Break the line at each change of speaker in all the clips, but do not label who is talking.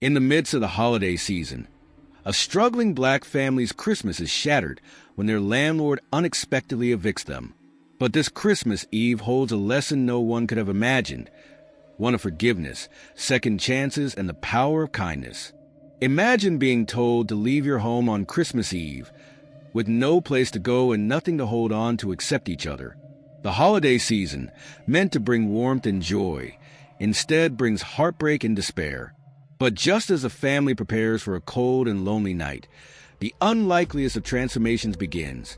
In the midst of the holiday season, a struggling black family's Christmas is shattered when their landlord unexpectedly evicts them. But this Christmas Eve holds a lesson no one could have imagined, one of forgiveness, second chances, and the power of kindness. Imagine being told to leave your home on Christmas Eve, with no place to go and nothing to hold on to except each other. The holiday season, meant to bring warmth and joy, instead brings heartbreak and despair. But just as the family prepares for a cold and lonely night, the unlikeliest of transformations begins.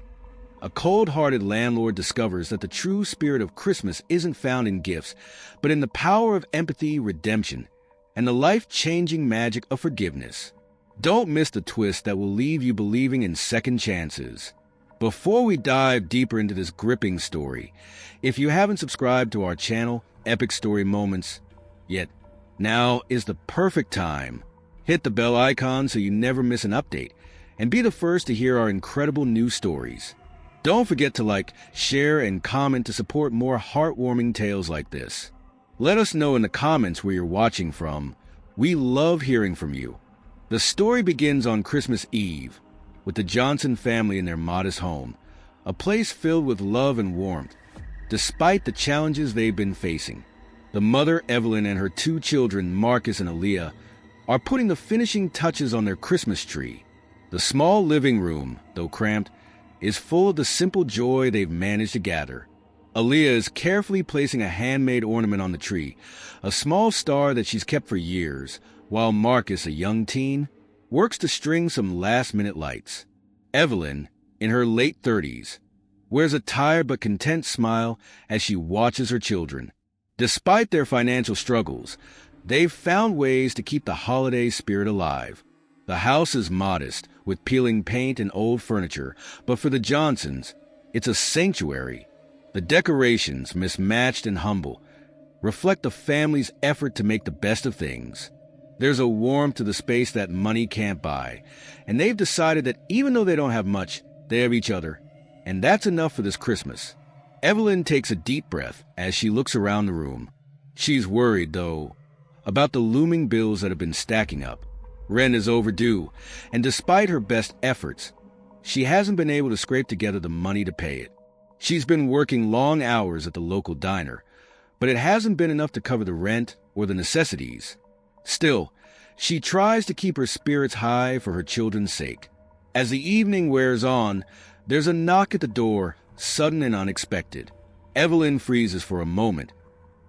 A cold-hearted landlord discovers that the true spirit of Christmas isn't found in gifts, but in the power of empathy, redemption, and the life-changing magic of forgiveness. Don't miss the twist that will leave you believing in second chances. Before we dive deeper into this gripping story, if you haven't subscribed to our channel, Epic Story Moments, yet, now is the perfect time. Hit the bell icon so you never miss an update, and be the first to hear our incredible new stories. Don't forget to like, share, and comment to support more heartwarming tales like this. Let us know in the comments where you're watching from. We love hearing from you. The story begins on Christmas Eve, with the Johnson family in their modest home, a place filled with love and warmth, despite the challenges they've been facing. The mother, Evelyn, and her two children, Marcus and Aaliyah, are putting the finishing touches on their Christmas tree. The small living room, though cramped, is full of the simple joy they've managed to gather. Aaliyah is carefully placing a handmade ornament on the tree, a small star that she's kept for years, while Marcus, a young teen, works to string some last-minute lights. Evelyn, in her late 30s, wears a tired but content smile as she watches her children. Despite their financial struggles, they've found ways to keep the holiday spirit alive. The house is modest, with peeling paint and old furniture, but for the Johnsons, it's a sanctuary. The decorations, mismatched and humble, reflect the family's effort to make the best of things. There's a warmth to the space that money can't buy, and they've decided that even though they don't have much, they have each other, and that's enough for this Christmas. Evelyn takes a deep breath as she looks around the room. She's worried, though, about the looming bills that have been stacking up. Rent is overdue, and despite her best efforts, she hasn't been able to scrape together the money to pay it. She's been working long hours at the local diner, but it hasn't been enough to cover the rent or the necessities. Still, she tries to keep her spirits high for her children's sake. As the evening wears on, there's a knock at the door, sudden and unexpected. Evelyn freezes for a moment,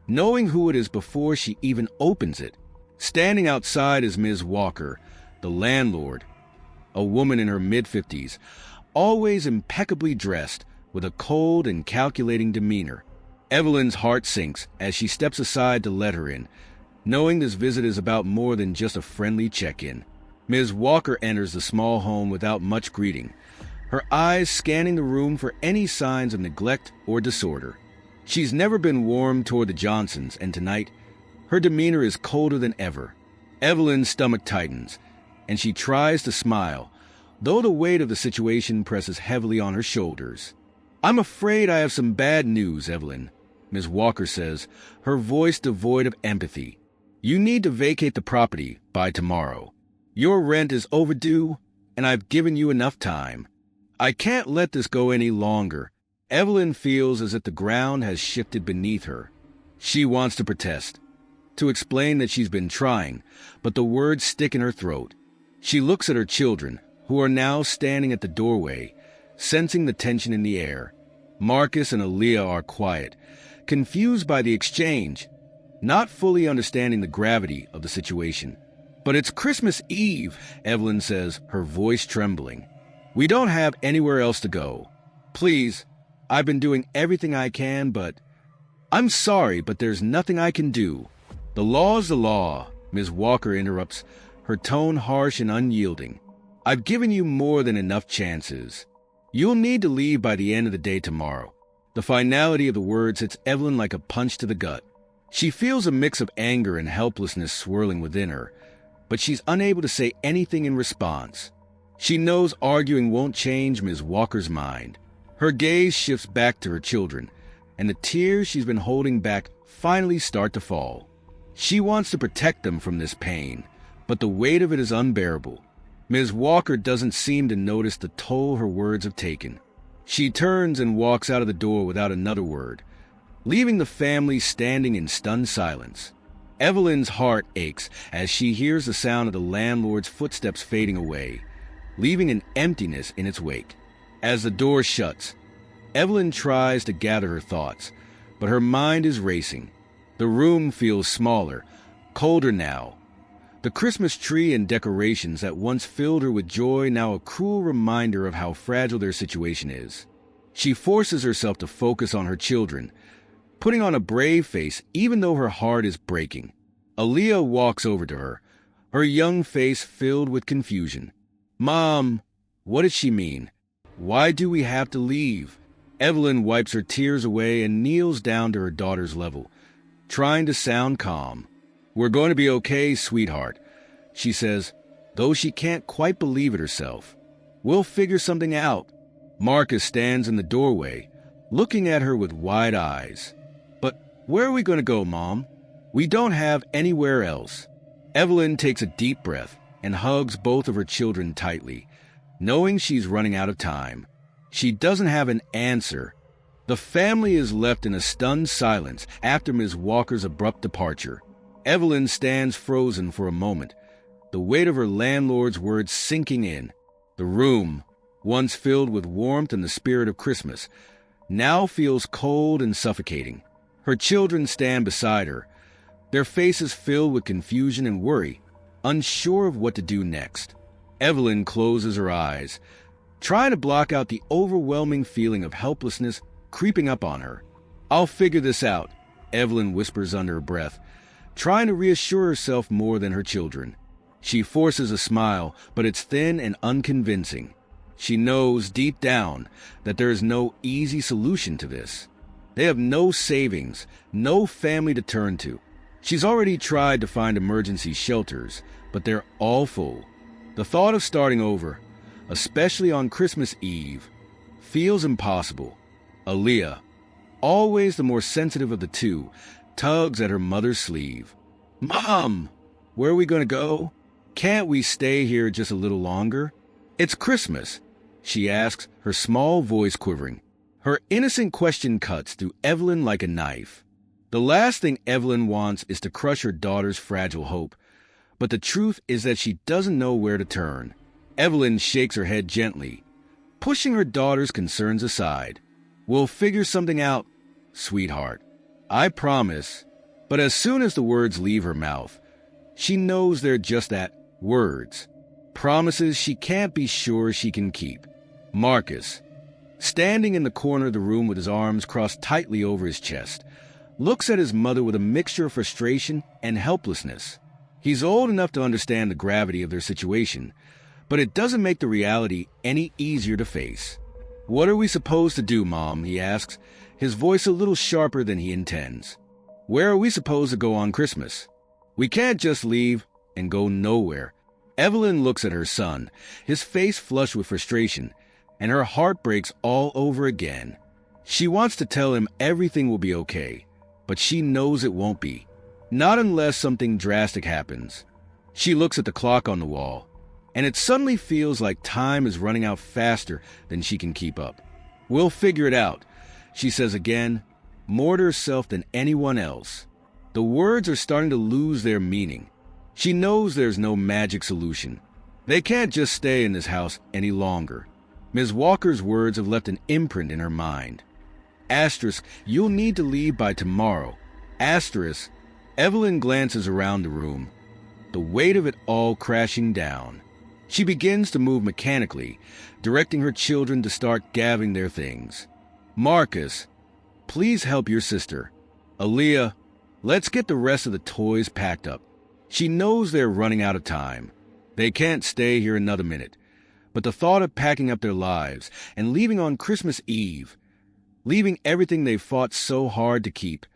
knowing who it is before she even opens it. Standing outside is Ms. Walker, the landlord, a woman in her mid-50s, always impeccably dressed, with a cold and calculating demeanor. Evelyn's heart sinks as she steps aside to let her in, knowing this visit is about more than just a friendly check-in. Ms. Walker enters the small home without much greeting, her eyes scanning the room for any signs of neglect or disorder. She's never been warm toward the Johnsons, and tonight, her demeanor is colder than ever. Evelyn's stomach tightens, and she tries to smile, though the weight of the situation presses heavily on her shoulders. "I'm afraid I have some bad news, Evelyn," Ms. Walker says, her voice devoid of empathy. "You need to vacate the property by tomorrow. Your rent is overdue, and I've given you enough time. I can't let this go any longer." Evelyn feels as if the ground has shifted beneath her. She wants to protest, to explain that she's been trying, but the words stick in her throat. She looks at her children, who are now standing at the doorway, sensing the tension in the air. Marcus and Aaliyah are quiet, confused by the exchange, not fully understanding the gravity of the situation. "But it's Christmas Eve," Evelyn says, her voice trembling. "We don't have anywhere else to go. Please, I've been doing everything I can, but I'm sorry, but there's nothing I can do." "The law's the law," Ms. Walker interrupts, her tone harsh and unyielding. "I've given you more than enough chances. You'll need to leave by the end of the day tomorrow." The finality of the words hits Evelyn like a punch to the gut. She feels a mix of anger and helplessness swirling within her, but she's unable to say anything in response. She knows arguing won't change Ms. Walker's mind. Her gaze shifts back to her children, and the tears she's been holding back finally start to fall. She wants to protect them from this pain, but the weight of it is unbearable. Ms. Walker doesn't seem to notice the toll her words have taken. She turns and walks out of the door without another word, leaving the family standing in stunned silence. Evelyn's heart aches as she hears the sound of the landlord's footsteps fading away, leaving an emptiness in its wake. As the door shuts, Evelyn tries to gather her thoughts, but her mind is racing. The room feels smaller, colder now. The Christmas tree and decorations that once filled her with joy now a cruel reminder of how fragile their situation is. She forces herself to focus on her children, putting on a brave face even though her heart is breaking. Aaliyah walks over to her young face filled with confusion. "Mom, what did she mean? Why do we have to leave?" Evelyn wipes her tears away and kneels down to her daughter's level, trying to sound calm. "We're going to be okay, sweetheart," she says, though she can't quite believe it herself. "We'll figure something out." Marcus stands in the doorway, looking at her with wide eyes. "But where are we going to go, Mom? We don't have anywhere else." Evelyn takes a deep breath and hugs both of her children tightly, knowing she's running out of time. She doesn't have an answer. The family is left in a stunned silence after Ms. Walker's abrupt departure. Evelyn stands frozen for a moment, the weight of her landlord's words sinking in. The room, once filled with warmth and the spirit of Christmas, now feels cold and suffocating. Her children stand beside her, their faces filled with confusion and worry, unsure of what to do next. Evelyn closes her eyes, trying to block out the overwhelming feeling of helplessness creeping up on her. "I'll figure this out," Evelyn whispers under her breath, trying to reassure herself more than her children. She forces a smile, but it's thin and unconvincing. She knows deep down that there is no easy solution to this. They have no savings, no family to turn to. She's already tried to find emergency shelters, but they're all full. The thought of starting over, especially on Christmas Eve, feels impossible. Aaliyah, always the more sensitive of the two, tugs at her mother's sleeve. "Mom, where are we going to go? Can't we stay here just a little longer? It's Christmas," she asks, her small voice quivering. Her innocent question cuts through Evelyn like a knife. The last thing Evelyn wants is to crush her daughter's fragile hope, but the truth is that she doesn't know where to turn. Evelyn shakes her head gently, pushing her daughter's concerns aside. "We'll figure something out, sweetheart. I promise." But as soon as the words leave her mouth, she knows they're just that, words. Promises she can't be sure she can keep. Marcus, standing in the corner of the room with his arms crossed tightly over his chest, looks at his mother with a mixture of frustration and helplessness. He's old enough to understand the gravity of their situation, but it doesn't make the reality any easier to face. "What are we supposed to do, Mom?" he asks, his voice a little sharper than he intends. "Where are we supposed to go on Christmas? We can't just leave and go nowhere." Evelyn looks at her son, his face flushed with frustration, and her heart breaks all over again. She wants to tell him everything will be okay, but she knows it won't be. Not unless something drastic happens. She looks at the clock on the wall, and it suddenly feels like time is running out faster than she can keep up. "We'll figure it out," she says again, more to herself than anyone else. The words are starting to lose their meaning. She knows there's no magic solution. They can't just stay in this house any longer. Ms. Walker's words have left an imprint in her mind. Asterisk, "You'll need to leave by tomorrow." Asterisk. Evelyn glances around the room, the weight of it all crashing down. She begins to move mechanically, directing her children to start gathering their things. "Marcus, please help your sister. Aaliyah, let's get the rest of the toys packed up." She knows they're running out of time. They can't stay here another minute. But the thought of packing up their lives and leaving on Christmas Eve, leaving everything they've fought so hard to keep,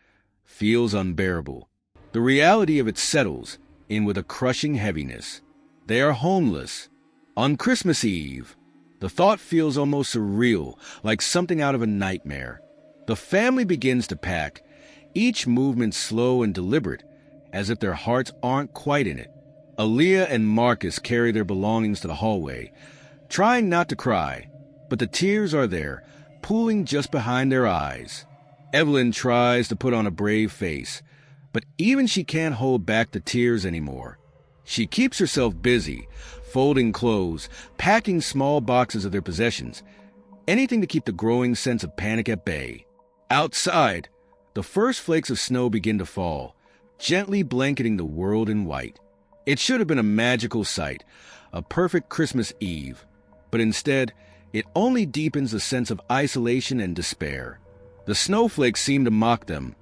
feels unbearable. The reality of it settles in with a crushing heaviness. They are homeless. On Christmas Eve, the thought feels almost surreal, like something out of a nightmare. The family begins to pack, each movement slow and deliberate, as if their hearts aren't quite in it. Aaliyah and Marcus carry their belongings to the hallway, trying not to cry, but the tears are there, pooling just behind their eyes. Evelyn tries to put on a brave face, but even she can't hold back the tears anymore. She keeps herself busy, folding clothes, packing small boxes of their possessions, anything to keep the growing sense of panic at bay. Outside, the first flakes of snow begin to fall, gently blanketing the world in white. It should have been a magical sight, a perfect Christmas Eve, but instead, it only deepens the sense of isolation and despair. The snowflakes seem to mock them,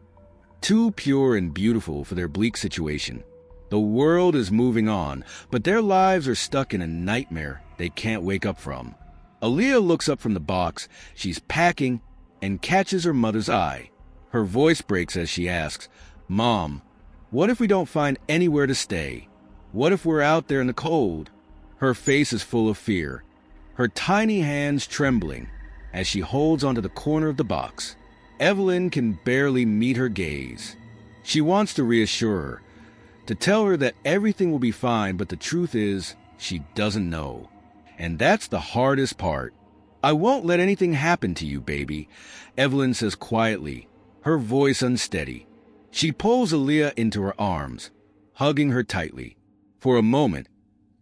too pure and beautiful for their bleak situation. The world is moving on, but their lives are stuck in a nightmare they can't wake up from. Aaliyah looks up from the box she's packing and catches her mother's eye. Her voice breaks as she asks, "Mom, what if we don't find anywhere to stay? What if we're out there in the cold?" Her face is full of fear, her tiny hands trembling as she holds onto the corner of the box. Evelyn can barely meet her gaze. She wants to reassure her, to tell her that everything will be fine, but the truth is, she doesn't know. And that's the hardest part. "I won't let anything happen to you, baby," Evelyn says quietly, her voice unsteady. She pulls Aaliyah into her arms, hugging her tightly. For a moment,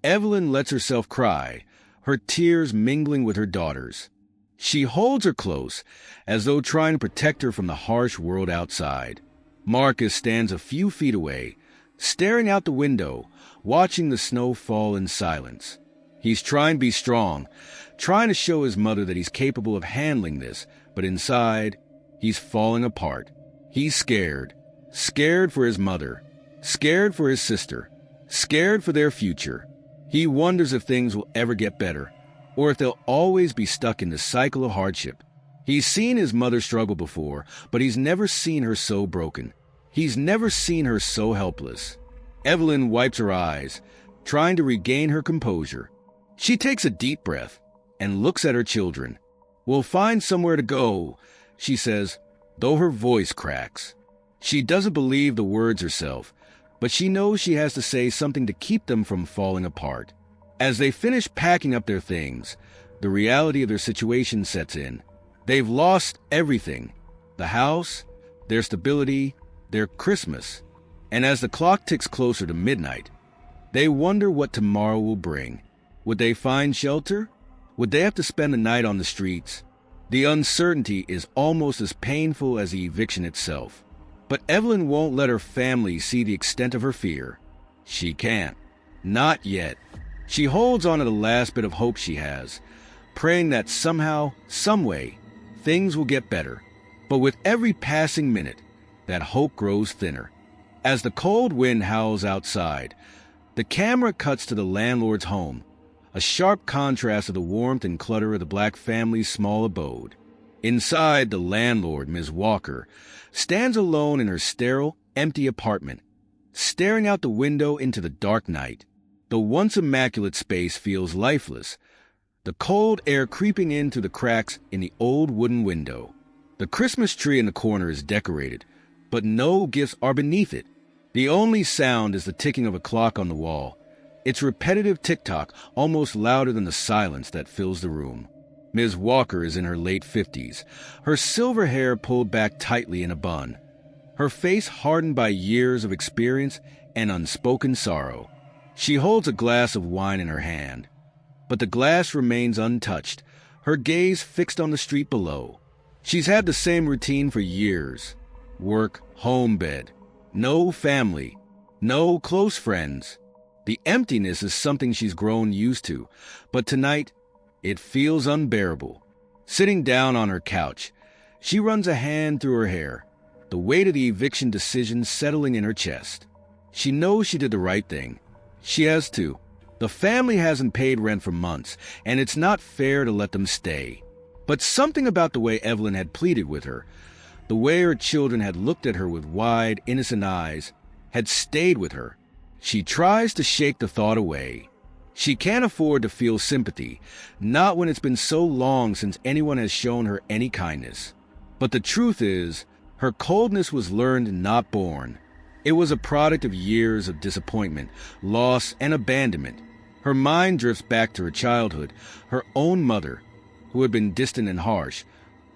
Evelyn lets herself cry, her tears mingling with her daughter's. She holds her close, as though trying to protect her from the harsh world outside. Marcus stands a few feet away, staring out the window, watching the snow fall in silence. He's trying to be strong, trying to show his mother that he's capable of handling this, but inside, he's falling apart. He's scared. Scared for his mother. Scared for his sister. Scared for their future. He wonders if things will ever get better, or if they'll always be stuck in the cycle of hardship. He's seen his mother struggle before, but he's never seen her so broken. He's never seen her so helpless. Evelyn wipes her eyes, trying to regain her composure. She takes a deep breath and looks at her children. "We'll find somewhere to go," she says, though her voice cracks. She doesn't believe the words herself, but she knows she has to say something to keep them from falling apart. As they finish packing up their things, the reality of their situation sets in. They've lost everything: the house, their stability, their Christmas. And as the clock ticks closer to midnight, they wonder what tomorrow will bring. Would they find shelter? Would they have to spend the night on the streets? The uncertainty is almost as painful as the eviction itself. But Evelyn won't let her family see the extent of her fear. She can't. Not yet. She holds on to the last bit of hope she has, praying that somehow, someway, things will get better. But with every passing minute, that hope grows thinner. As the cold wind howls outside, the camera cuts to the landlord's home, a sharp contrast of the warmth and clutter of the black family's small abode. Inside, the landlord, Ms. Walker, stands alone in her sterile, empty apartment, staring out the window into the dark night. The once immaculate space feels lifeless, the cold air creeping in through the cracks in the old wooden window. The Christmas tree in the corner is decorated, but no gifts are beneath it. The only sound is the ticking of a clock on the wall, its repetitive tick-tock almost louder than the silence that fills the room. Ms. Walker is in her late 50s, her silver hair pulled back tightly in a bun, her face hardened by years of experience and unspoken sorrow. She holds a glass of wine in her hand, but the glass remains untouched, her gaze fixed on the street below. She's had the same routine for years: work, home, bed. No family, no close friends. The emptiness is something she's grown used to, but tonight, it feels unbearable. Sitting down on her couch, she runs a hand through her hair, the weight of the eviction decision settling in her chest. She knows she did the right thing. She has to. The family hasn't paid rent for months, and it's not fair to let them stay. But something about the way Evelyn had pleaded with her, the way her children had looked at her with wide, innocent eyes, had stayed with her. She tries to shake the thought away. She can't afford to feel sympathy, not when it's been so long since anyone has shown her any kindness. But the truth is, her coldness was learned, not born. It was a product of years of disappointment, loss, and abandonment. Her mind drifts back to her childhood, her own mother, who had been distant and harsh,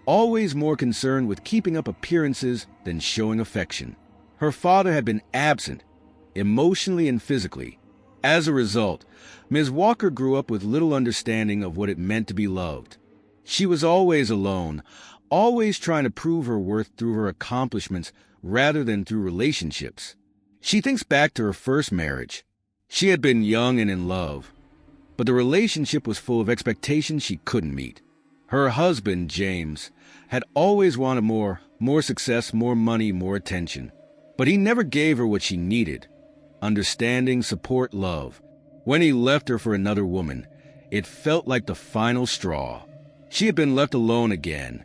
always more concerned with keeping up appearances than showing affection. Her father had been absent, emotionally and physically. As a result, Ms. Walker grew up with little understanding of what it meant to be loved. She was always alone, always trying to prove her worth through her accomplishments rather than through relationships. She thinks back to her first marriage. She had been young and in love, but the relationship was full of expectations she couldn't meet. Her husband, James, had always wanted more success, more money, more attention. But he never gave her what she needed: understanding, support, love. When he left her for another woman, it felt like the final straw. She had been left alone again,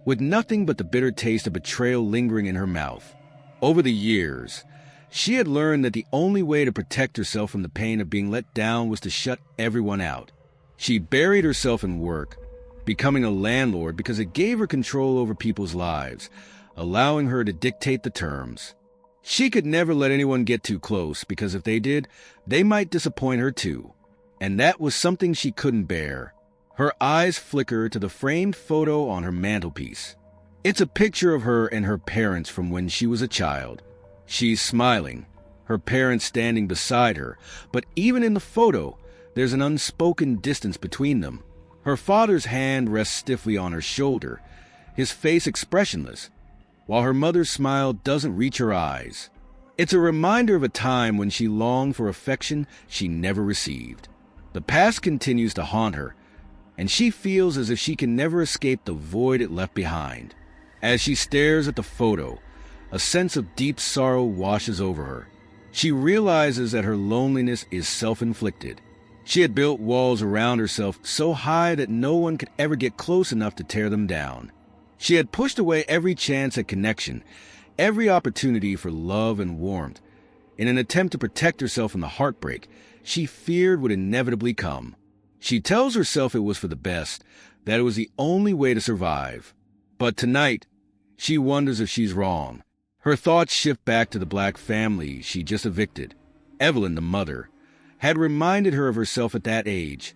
with nothing but the bitter taste of betrayal lingering in her mouth. Over the years, she had learned that the only way to protect herself from the pain of being let down was to shut everyone out. She buried herself in work, becoming a landlord because it gave her control over people's lives, allowing her to dictate the terms. She could never let anyone get too close because if they did, they might disappoint her too. And that was something she couldn't bear. Her eyes flicker to the framed photo on her mantelpiece. It's a picture of her and her parents from when she was a child. She's smiling, her parents standing beside her, but even in the photo, there's an unspoken distance between them. Her father's hand rests stiffly on her shoulder, his face expressionless, while her mother's smile doesn't reach her eyes. It's a reminder of a time when she longed for affection she never received. The past continues to haunt her, and she feels as if she can never escape the void it left behind. As she stares at the photo, a sense of deep sorrow washes over her. She realizes that her loneliness is self-inflicted. She had built walls around herself so high that no one could ever get close enough to tear them down. She had pushed away every chance at connection, every opportunity for love and warmth, in an attempt to protect herself from the heartbreak she feared would inevitably come. She tells herself it was for the best, that it was the only way to survive. But tonight, she wonders if she's wrong. Her thoughts shift back to the black family she just evicted. Evelyn, the mother, had reminded her of herself at that age.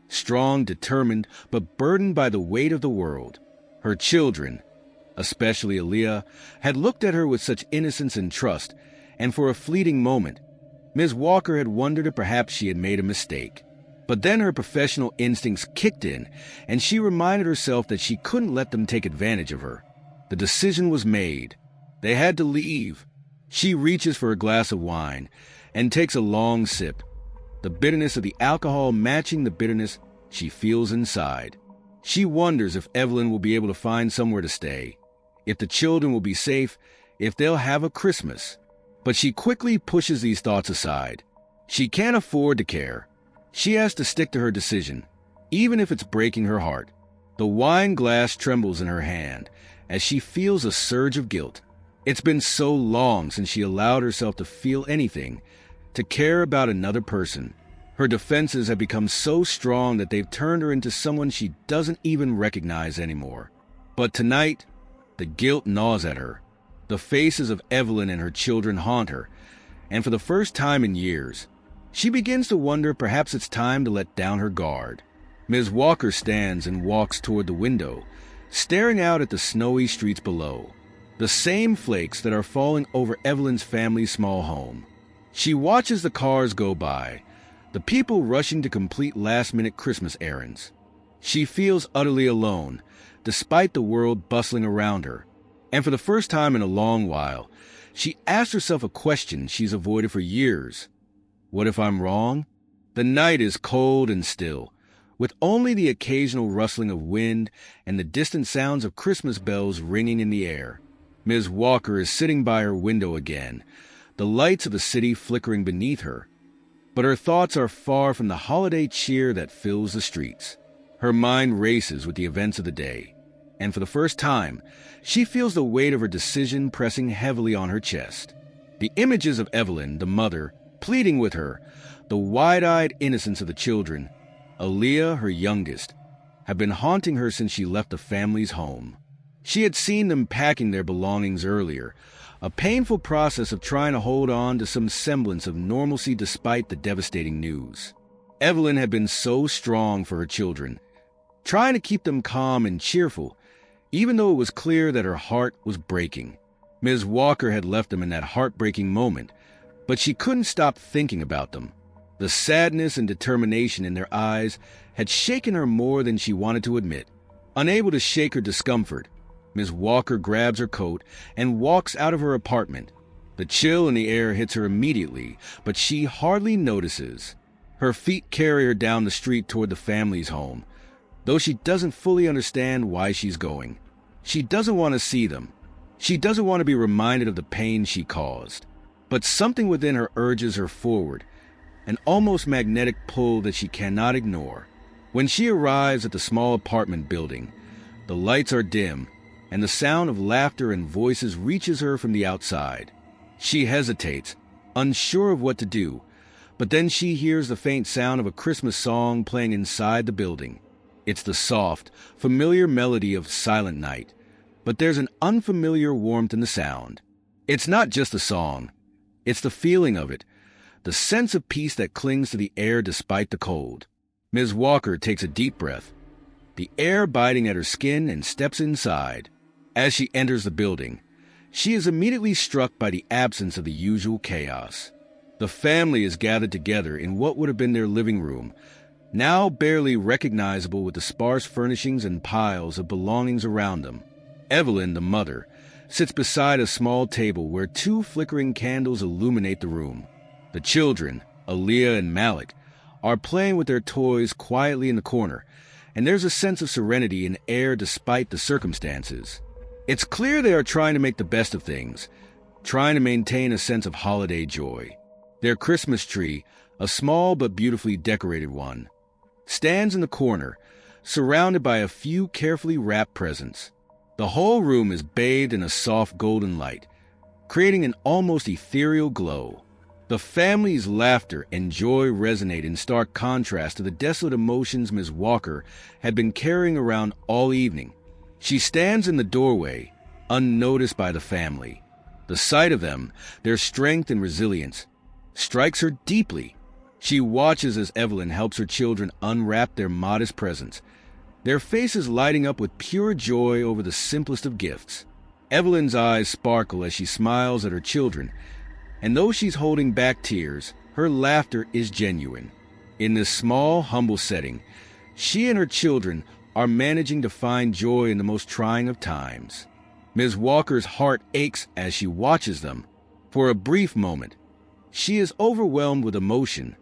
Strong, determined, but burdened by the weight of the world. Her children, especially Aaliyah, had looked at her with such innocence and trust, and for a fleeting moment, Ms. Walker had wondered if perhaps she had made a mistake. But then her professional instincts kicked in, and she reminded herself that she couldn't let them take advantage of her. The decision was made. They had to leave. She reaches for a glass of wine and takes a long sip, the bitterness of the alcohol matching the bitterness she feels inside. She wonders if Evelyn will be able to find somewhere to stay, if the children will be safe, if they'll have a Christmas. But she quickly pushes these thoughts aside. She can't afford to care. She has to stick to her decision, even if it's breaking her heart. The wine glass trembles in her hand as she feels a surge of guilt. It's been so long since she allowed herself to feel anything, to care about another person. Her defenses have become so strong that they've turned her into someone she doesn't even recognize anymore. But tonight, the guilt gnaws at her. The faces of Evelyn and her children haunt her, and for the first time in years, she begins to wonder if perhaps it's time to let down her guard. Ms. Walker stands and walks toward the window, staring out at the snowy streets below, the same flakes that are falling over Evelyn's family's small home. She watches the cars go by, the people rushing to complete last-minute Christmas errands. She feels utterly alone, despite the world bustling around her. And for the first time in a long while, she asks herself a question she's avoided for years. What if I'm wrong? The night is cold and still, with only the occasional rustling of wind and the distant sounds of Christmas bells ringing in the air. Ms. Walker is sitting by her window again, the lights of the city flickering beneath her. But her thoughts are far from the holiday cheer that fills the streets. Her mind races with the events of the day, and for the first time, she feels the weight of her decision pressing heavily on her chest. The images of Evelyn, the mother, pleading with her, the wide-eyed innocence of the children, Aaliyah, her youngest, have been haunting her since she left the family's home. She had seen them packing their belongings earlier, a painful process of trying to hold on to some semblance of normalcy despite the devastating news. Evelyn had been so strong for her children, trying to keep them calm and cheerful, even though it was clear that her heart was breaking. Ms. Walker had left them in that heartbreaking moment, but she couldn't stop thinking about them. The sadness and determination in their eyes had shaken her more than she wanted to admit. Unable to shake her discomfort, Ms. Walker grabs her coat and walks out of her apartment. The chill in the air hits her immediately, but she hardly notices. Her feet carry her down the street toward the family's home, though she doesn't fully understand why she's going. She doesn't want to see them. She doesn't want to be reminded of the pain she caused. But something within her urges her forward, an almost magnetic pull that she cannot ignore. When she arrives at the small apartment building, the lights are dim, and the sound of laughter and voices reaches her from the outside. She hesitates, unsure of what to do, but then she hears the faint sound of a Christmas song playing inside the building. It's the soft, familiar melody of Silent Night, but there's an unfamiliar warmth in the sound. It's not just a song. It's the feeling of it, the sense of peace that clings to the air despite the cold. Ms. Walker takes a deep breath, the air biting at her skin, and steps inside. As she enters the building, she is immediately struck by the absence of the usual chaos. The family is gathered together in what would have been their living room, now barely recognizable with the sparse furnishings and piles of belongings around them. Evelyn, the mother, sits beside a small table where 2 flickering candles illuminate the room. The children, Aaliyah and Malik, are playing with their toys quietly in the corner, and there's a sense of serenity in the air despite the circumstances. It's clear they are trying to make the best of things, trying to maintain a sense of holiday joy. Their Christmas tree, a small but beautifully decorated one, stands in the corner, surrounded by a few carefully wrapped presents. The whole room is bathed in a soft golden light, creating an almost ethereal glow. The family's laughter and joy resonate in stark contrast to the desolate emotions Ms. Walker had been carrying around all evening. She stands in the doorway, unnoticed by the family. The sight of them, their strength and resilience, strikes her deeply. She watches as Evelyn helps her children unwrap their modest presents, their faces lighting up with pure joy over the simplest of gifts. Evelyn's eyes sparkle as she smiles at her children, and though she's holding back tears, her laughter is genuine. In this small, humble setting, she and her children are managing to find joy in the most trying of times. Ms. Walker's heart aches as she watches them. For a brief moment, she is overwhelmed with emotion.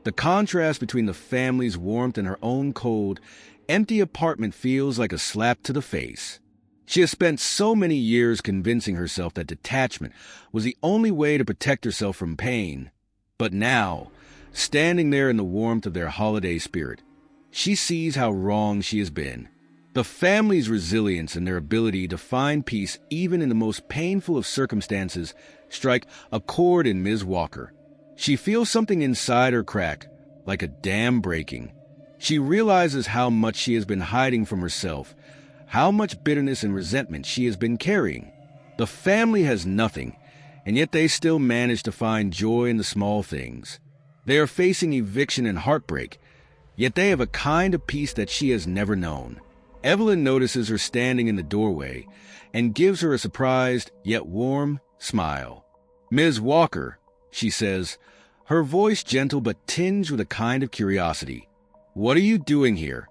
The contrast between the family's warmth and her own cold, empty apartment feels like a slap to the face. She has spent so many years convincing herself that detachment was the only way to protect herself from pain. But now, standing there in the warmth of their holiday spirit, she sees how wrong she has been. The family's resilience and their ability to find peace even in the most painful of circumstances strike a chord in Ms. Walker. She feels something inside her crack, like a dam breaking. She realizes how much she has been hiding from herself, how much bitterness and resentment she has been carrying. The family has nothing, and yet they still manage to find joy in the small things. They are facing eviction and heartbreak, yet they have a kind of peace that she has never known. Evelyn notices her standing in the doorway and gives her a surprised, yet warm, smile. "Ms. Walker," she says, her voice gentle but tinged with a kind of curiosity. "What are you doing here?"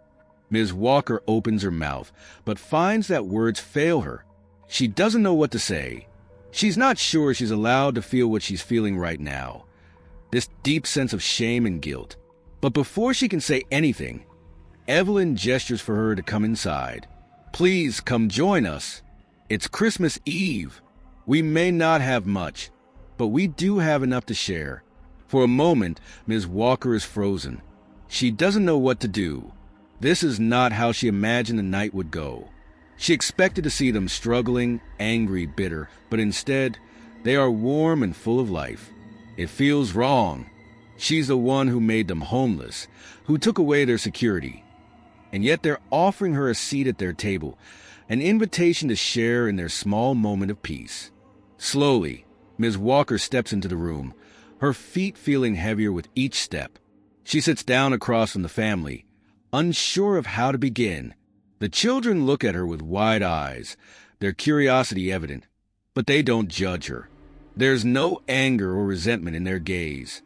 Ms. Walker opens her mouth, but finds that words fail her. She doesn't know what to say. She's not sure she's allowed to feel what she's feeling right now, this deep sense of shame and guilt. But before she can say anything, Evelyn gestures for her to come inside. "Please come join us. It's Christmas Eve. We may not have much, but we do have enough to share." For a moment, Ms. Walker is frozen. She doesn't know what to do. This is not how she imagined the night would go. She expected to see them struggling, angry, bitter, but instead, they are warm and full of life. It feels wrong. She's the one who made them homeless, who took away their security. And yet they're offering her a seat at their table, an invitation to share in their small moment of peace. Slowly, Ms. Walker steps into the room, her feet feeling heavier with each step. She sits down across from the family, unsure of how to begin. The children look at her with wide eyes, their curiosity evident, but they don't judge her. There's no anger or resentment in their gaze,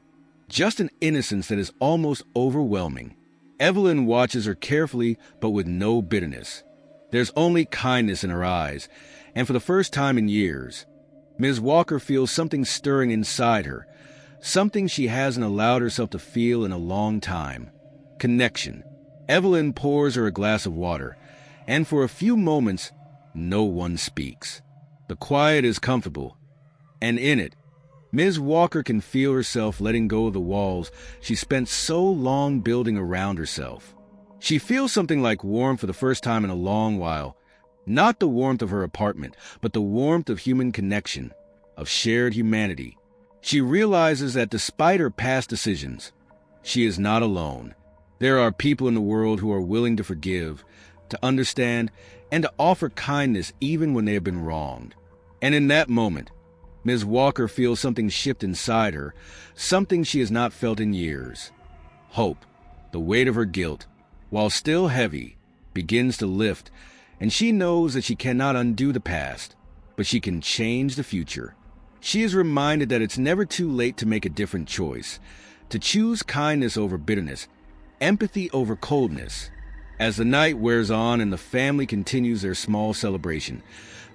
just an innocence that is almost overwhelming. Evelyn watches her carefully, but with no bitterness. There's only kindness in her eyes, and for the first time in years, Ms. Walker feels something stirring inside her, something she hasn't allowed herself to feel in a long time. Connection. Evelyn pours her a glass of water, and for a few moments, no one speaks. The quiet is comfortable, and in it, Ms. Walker can feel herself letting go of the walls she spent so long building around herself. She feels something like warmth for the first time in a long while. Not the warmth of her apartment, but the warmth of human connection, of shared humanity. She realizes that despite her past decisions, she is not alone. There are people in the world who are willing to forgive, to understand, and to offer kindness even when they have been wronged. And in that moment, Ms. Walker feels something shift inside her, something she has not felt in years. Hope, the weight of her guilt, while still heavy, begins to lift, and she knows that she cannot undo the past, but she can change the future. She is reminded that it's never too late to make a different choice, to choose kindness over bitterness, empathy over coldness. As the night wears on and the family continues their small celebration,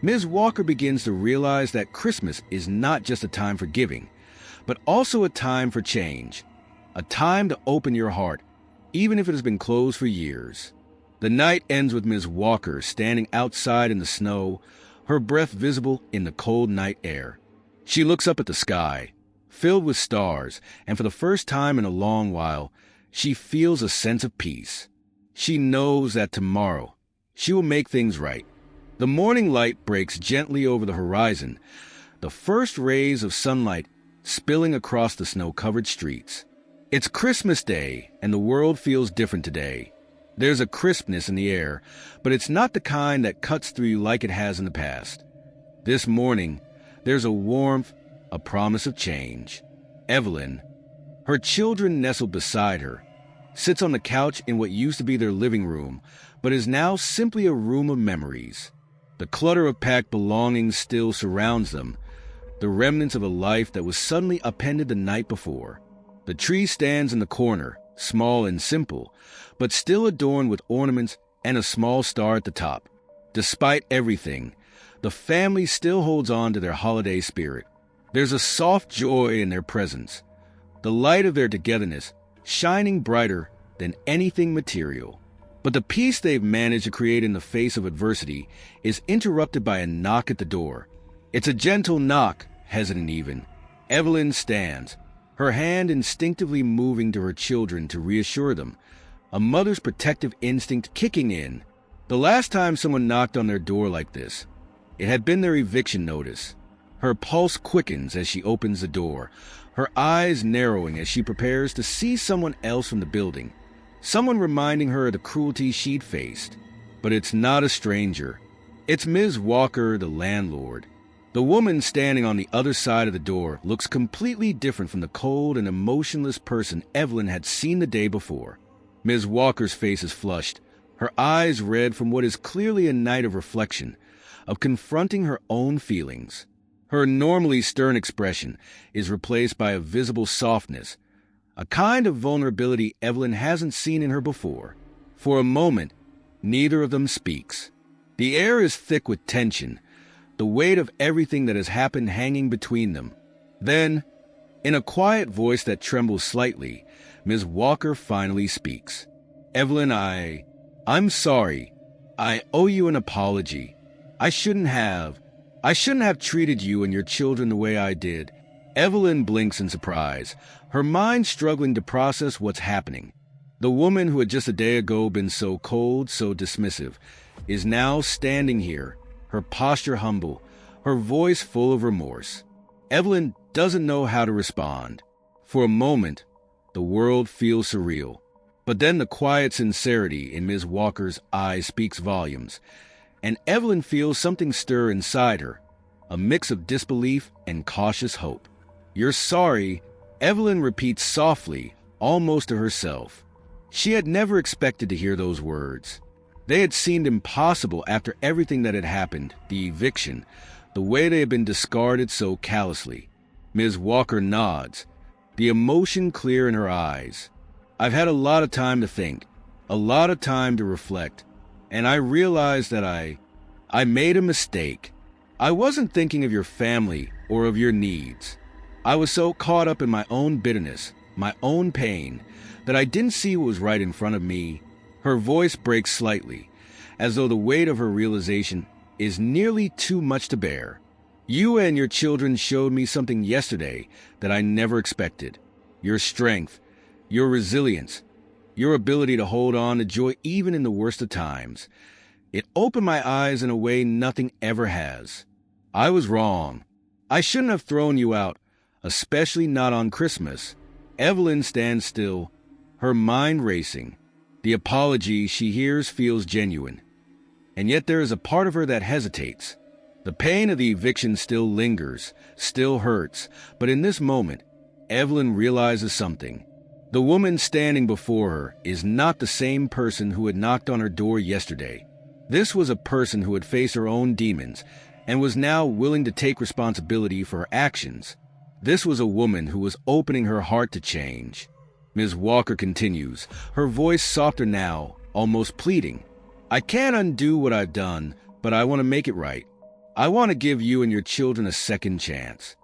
Ms. Walker begins to realize that Christmas is not just a time for giving, but also a time for change, a time to open your heart, even if it has been closed for years. The night ends with Ms. Walker standing outside in the snow, her breath visible in the cold night air. She looks up at the sky, filled with stars, and for the first time in a long while, she feels a sense of peace. She knows that tomorrow, she will make things right. The morning light breaks gently over the horizon, the first rays of sunlight spilling across the snow-covered streets. It's Christmas Day, and the world feels different today. There's a crispness in the air, but it's not the kind that cuts through you like it has in the past. This morning, there's a warmth, a promise of change. Evelyn, her children nestled beside her, sits on the couch in what used to be their living room, but is now simply a room of memories. The clutter of packed belongings still surrounds them, the remnants of a life that was suddenly upended the night before. The tree stands in the corner, small and simple, but still adorned with ornaments and a small star at the top. Despite everything, the family still holds on to their holiday spirit. There's a soft joy in their presence, the light of their togetherness shining brighter than anything material. But the peace they've managed to create in the face of adversity is interrupted by a knock at the door. It's a gentle knock, hesitant even. Evelyn stands, her hand instinctively moving to her children to reassure them, a mother's protective instinct kicking in. The last time someone knocked on their door like this, it had been their eviction notice. Her pulse quickens as she opens the door, her eyes narrowing as she prepares to see someone else from the building, someone reminding her of the cruelty she'd faced. But it's not a stranger. It's Ms. Walker, the landlord. The woman standing on the other side of the door looks completely different from the cold and emotionless person Evelyn had seen the day before. Ms. Walker's face is flushed, her eyes red from what is clearly a night of reflection, of confronting her own feelings. Her normally stern expression is replaced by a visible softness, a kind of vulnerability Evelyn hasn't seen in her before. For a moment, neither of them speaks. The air is thick with tension, the weight of everything that has happened hanging between them. Then, in a quiet voice that trembles slightly, Ms. Walker finally speaks. Evelyn, I'm sorry. I owe you an apology. I shouldn't have treated you and your children the way I did. Evelyn blinks in surprise, her mind struggling to process what's happening. The woman who had just a day ago been so cold, so dismissive, is now standing here, her posture humble, her voice full of remorse. Evelyn doesn't know how to respond. For a moment, the world feels surreal. But then the quiet sincerity in Ms. Walker's eyes speaks volumes, and Evelyn feels something stir inside her, a mix of disbelief and cautious hope. "You're sorry," Evelyn repeats softly, almost to herself. She had never expected to hear those words. They had seemed impossible after everything that had happened, the eviction, the way they had been discarded so callously. Ms. Walker nods, the emotion clear in her eyes. "I've had a lot of time to think, a lot of time to reflect, and I realized that I made a mistake. I wasn't thinking of your family or of your needs. I was so caught up in my own bitterness, my own pain, that I didn't see what was right in front of me." Her voice breaks slightly, as though the weight of her realization is nearly too much to bear. "You and your children showed me something yesterday that I never expected. Your strength, your resilience, your ability to hold on to joy even in the worst of times. It opened my eyes in a way nothing ever has. I was wrong. I shouldn't have thrown you out, especially not on Christmas." Evelyn stands still, her mind racing. The apology she hears feels genuine, and yet there is a part of her that hesitates. The pain of the eviction still lingers, still hurts, but in this moment, Evelyn realizes something. The woman standing before her is not the same person who had knocked on her door yesterday. This was a person who had faced her own demons and was now willing to take responsibility for her actions. This was a woman who was opening her heart to change. Ms. Walker continues, her voice softer now, almost pleading. "I can't undo what I've done, but I want to make it right. I want to give you and your children a second chance.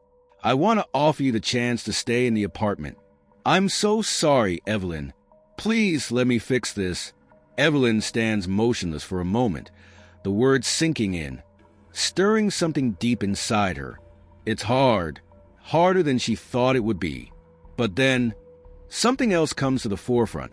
I want to offer you the chance to stay in the apartment. I'm so sorry, Evelyn. Please let me fix this." Evelyn stands motionless for a moment, the words sinking in, stirring something deep inside her. It's hard, harder than she thought it would be. But then, something else comes to the forefront.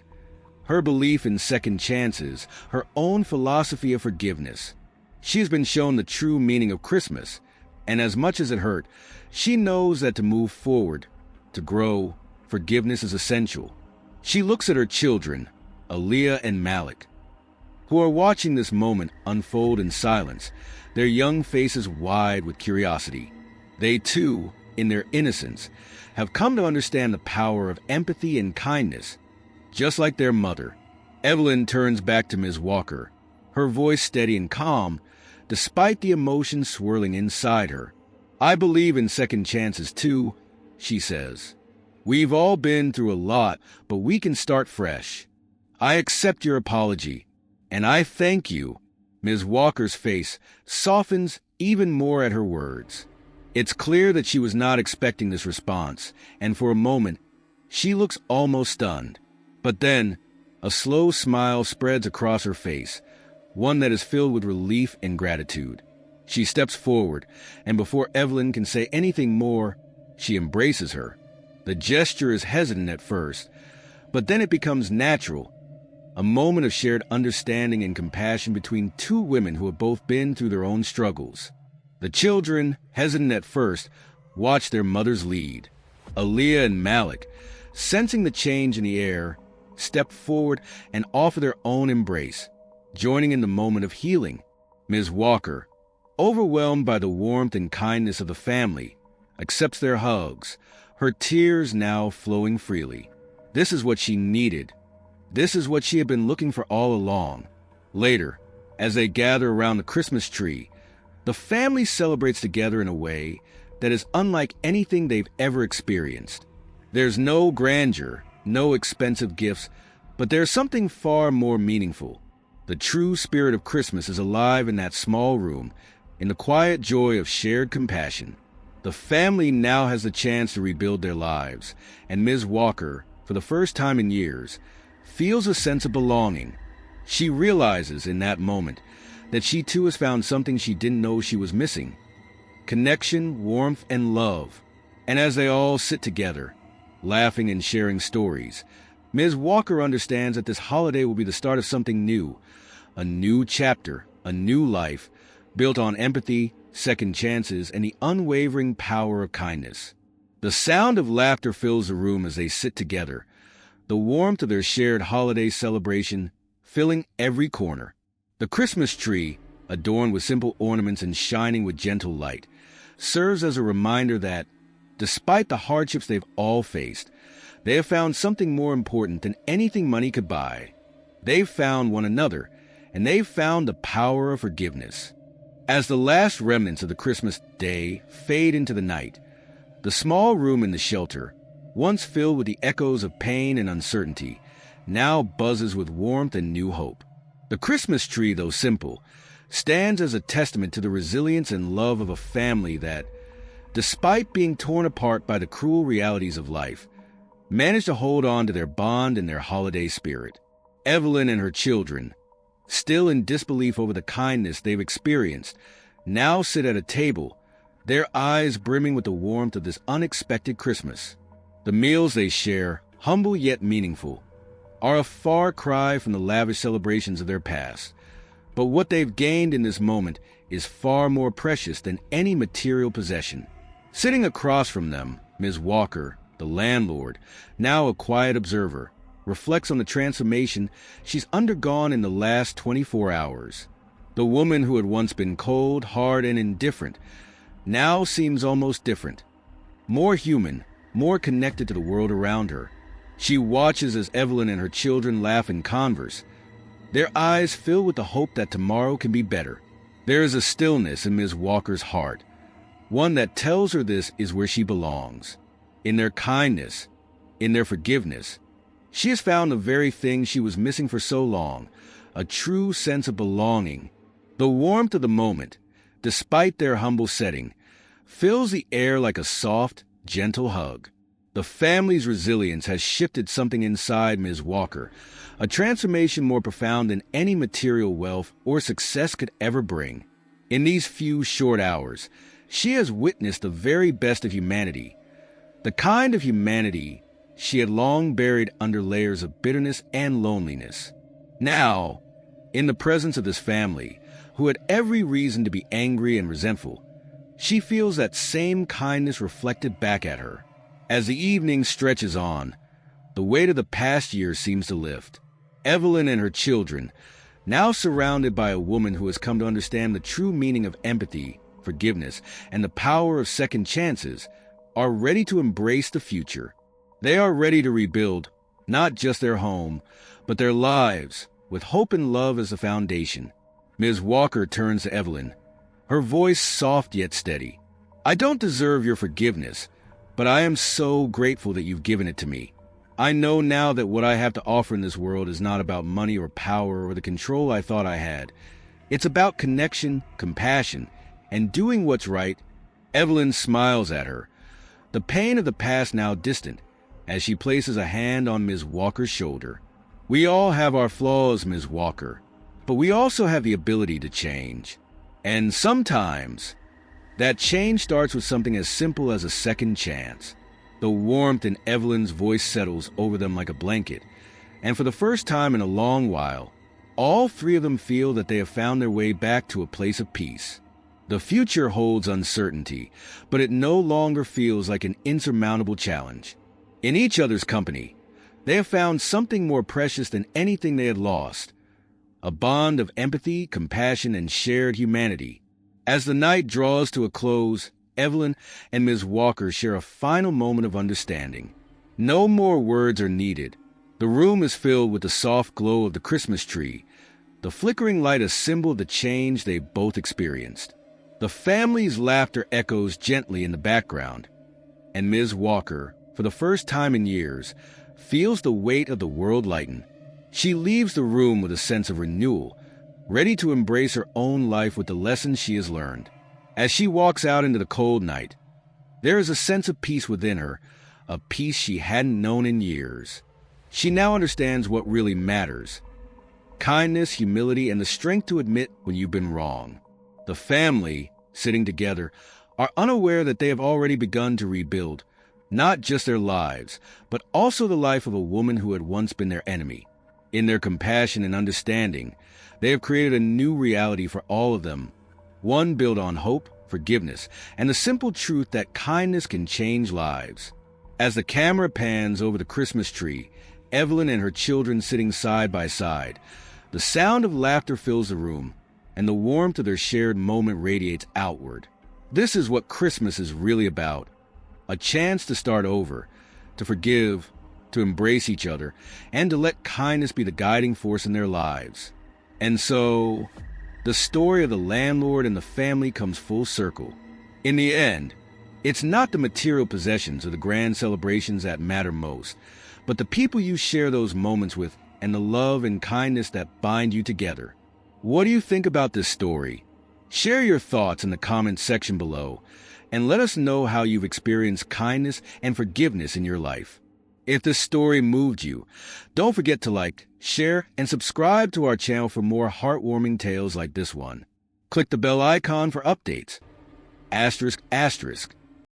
Her belief in second chances, her own philosophy of forgiveness. She has been shown the true meaning of Christmas, and as much as it hurt, she knows that to move forward, to grow, forgiveness is essential. She looks at her children, Aaliyah and Malik, who are watching this moment unfold in silence, their young faces wide with curiosity. They too, in their innocence, have come to understand the power of empathy and kindness, just like their mother. Evelyn turns back to Ms. Walker, her voice steady and calm, despite the emotion swirling inside her. "I believe in second chances too," she says. "We've all been through a lot, but we can start fresh. I accept your apology, and I thank you." Ms. Walker's face softens even more at her words. It's clear that she was not expecting this response, and for a moment, she looks almost stunned. But then, a slow smile spreads across her face, one that is filled with relief and gratitude. She steps forward, and before Evelyn can say anything more, she embraces her. The gesture is hesitant at first, but then it becomes natural, a moment of shared understanding and compassion between two women who have both been through their own struggles. The children, hesitant at first, watch their mothers lead. Aaliyah and Malik, sensing the change in the air, step forward and offer their own embrace, joining in the moment of healing. Ms. Walker, overwhelmed by the warmth and kindness of the family, accepts their hugs, her tears now flowing freely. This is what she needed. This is what she had been looking for all along. Later, as they gather around the Christmas tree, the family celebrates together in a way that is unlike anything they've ever experienced. There's no grandeur, no expensive gifts, but there's something far more meaningful. The true spirit of Christmas is alive in that small room, in the quiet joy of shared compassion. The family now has the chance to rebuild their lives, and Ms. Walker, for the first time in years, feels a sense of belonging. She realizes in that moment that she too has found something she didn't know she was missing: connection, warmth, and love. And as they all sit together, laughing and sharing stories, Ms. Walker understands that this holiday will be the start of something new, a new chapter, a new life, built on empathy, second chances, and the unwavering power of kindness. The sound of laughter fills the room as they sit together, the warmth of their shared holiday celebration filling every corner. The Christmas tree, adorned with simple ornaments and shining with gentle light, serves as a reminder that, despite the hardships they've all faced, they have found something more important than anything money could buy. They've found one another, and they've found the power of forgiveness. As the last remnants of the Christmas day fade into the night, the small room in the shelter, once filled with the echoes of pain and uncertainty, now buzzes with warmth and new hope. The Christmas tree, though simple, stands as a testament to the resilience and love of a family that, despite being torn apart by the cruel realities of life, managed to hold on to their bond and their holiday spirit. Evelyn and her children, still in disbelief over the kindness they've experienced, now sit at a table, their eyes brimming with the warmth of this unexpected Christmas. The meals they share, humble yet meaningful, are a far cry from the lavish celebrations of their past. But what they've gained in this moment is far more precious than any material possession. Sitting across from them, Ms. Walker, the landlord, now a quiet observer, reflects on the transformation she's undergone in the last 24 hours. The woman who had once been cold, hard, and indifferent now seems almost different, more human, more connected to the world around her. She watches as Evelyn and her children laugh and converse, their eyes filled with the hope that tomorrow can be better. There is a stillness in Ms. Walker's heart, one that tells her this is where she belongs. In their kindness, in their forgiveness, she has found the very thing she was missing for so long, a true sense of belonging. The warmth of the moment, despite their humble setting, fills the air like a soft, gentle hug. The family's resilience has shifted something inside Ms. Walker, a transformation more profound than any material wealth or success could ever bring. In these few short hours, she has witnessed the very best of humanity, the kind of humanity she had long buried under layers of bitterness and loneliness. Now, in the presence of this family, who had every reason to be angry and resentful, she feels that same kindness reflected back at her. As the evening stretches on, the weight of the past year seems to lift. Evelyn and her children, now surrounded by a woman who has come to understand the true meaning of empathy, forgiveness, and the power of second chances, are ready to embrace the future. They are ready to rebuild not just their home, but their lives, with hope and love as the foundation. Ms. Walker turns to Evelyn, her voice soft yet steady. "I don't deserve your forgiveness, but I am so grateful that you've given it to me. I know now that what I have to offer in this world is not about money or power or the control I thought I had. It's about connection, compassion, and doing what's right." Evelyn smiles at her, the pain of the past now distant, as she places a hand on Ms. Walker's shoulder. "We all have our flaws, Ms. Walker, but we also have the ability to change. And sometimes, that change starts with something as simple as a second chance." The warmth in Evelyn's voice settles over them like a blanket, and for the first time in a long while, all three of them feel that they have found their way back to a place of peace. The future holds uncertainty, but it no longer feels like an insurmountable challenge. In each other's company, they have found something more precious than anything they had lost, a bond of empathy, compassion, and shared humanity. As the night draws to a close, Evelyn and Ms. Walker share a final moment of understanding. No more words are needed. The room is filled with the soft glow of the Christmas tree, the flickering light a symbol of the change they've both experienced. The family's laughter echoes gently in the background, and Ms. Walker, for the first time in years, feels the weight of the world lighten. She leaves the room with a sense of renewal, ready to embrace her own life with the lessons she has learned. As she walks out into the cold night, there is a sense of peace within her, a peace she hadn't known in years. She now understands what really matters: kindness, humility, and the strength to admit when you've been wrong. The family, sitting together, are unaware that they have already begun to rebuild, not just their lives, but also the life of a woman who had once been their enemy. In their compassion and understanding, they have created a new reality for all of them, one built on hope, forgiveness, and the simple truth that kindness can change lives. As the camera pans over the Christmas tree, Evelyn and her children sitting side by side, the sound of laughter fills the room, and the warmth of their shared moment radiates outward. This is what Christmas is really about. A chance to start over, to forgive, to embrace each other, and to let kindness be the guiding force in their lives. And so, the story of the landlord and the family comes full circle. In the end, it's not the material possessions or the grand celebrations that matter most, but the people you share those moments with and the love and kindness that bind you together. What do you think about this story? Share your thoughts in the comments section below, and let us know how you've experienced kindness and forgiveness in your life. If this story moved you, don't forget to like, share, and subscribe to our channel for more heartwarming tales like this one. Click the bell icon for updates. ****